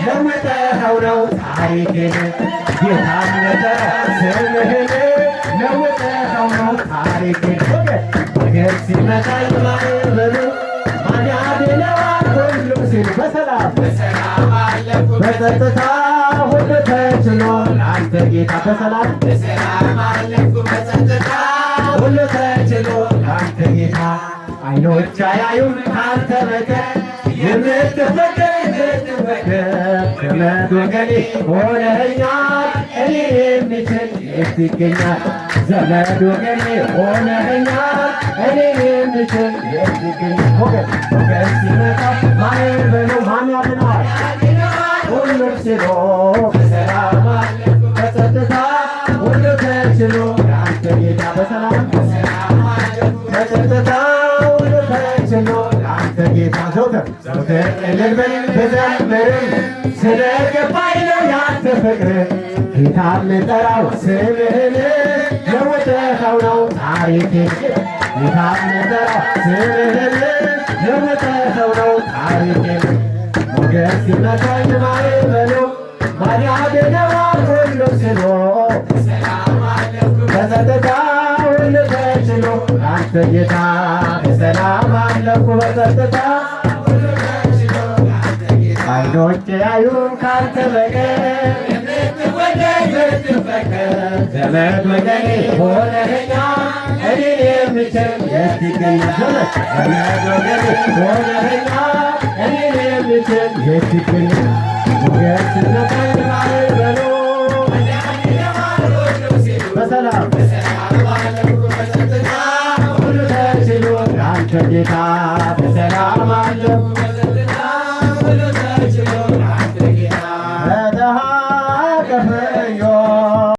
ለውጠኸው ነው ታሪኬን ጌታነተ ስምህን ለውጠኸው ነው ታሪኬን ነገር ሲመጣ የማይበሉ ማን ያድነዋል ሁሉም ሲል በሰላም በጸጥታ ሁሉ ተችሎ አንተ ጌታ በሰላም ሁሉ ተችሎ አንተ ጌታ አይኖች አያዩም ካንተ በቀር የምትፈቀድ ዘመድ ወገኔ ሆነኸኛል እኔ የሚችል የት ይገኛል ዘመድ ወገኔ ሆነኸኛል እኔ የሚችል የት ይገኛል ወገን ሲመጣ ማይበሉ ማን ያድነዋል ሁሉም ችሎ በሰላም በጸጥታ ሁሉ ተችሎ አንተ ጌታ በሰላም በጸጥታ ሁሉ ተችሎ አንተ ጌታ ዘውትር እልል ብል ብዘምርም ስለገባኝ ነው ያንተ ፍቅር ጌታ የምጠራው ስምህን ለውጠኸው ነው ታሪኬን ጌታ የምጠራው ስምህን ለውጠኸው ነው ታሪኬን ሞገስ ሲመታኝ ማይበሉ ማን ያድነዋል ሁሉም ችሎ በጸጥታ ሁሉ ተችሎ አንተ ጌታ በሰላም አለፍኩ በጸጥታ አይኖቼ አያዩም ካንተ በቀር የምትወደድ የምትፈቀር ዘመድ ወገኔ ሆነኸኛል እኔን የሚችል የት ይገኛል ዘመድ ወገኔ ሆነኸኛል እኔን የሚችል የት ይገኛል ሞገስ ሲመታኝ ማይበሉ በሰላም ሁሉ ተችሎ አንተ ጌታ በሰላም አለፍኩ በጸጥታ ሁሉ ተችሎ አንተ ጌታ በተሃ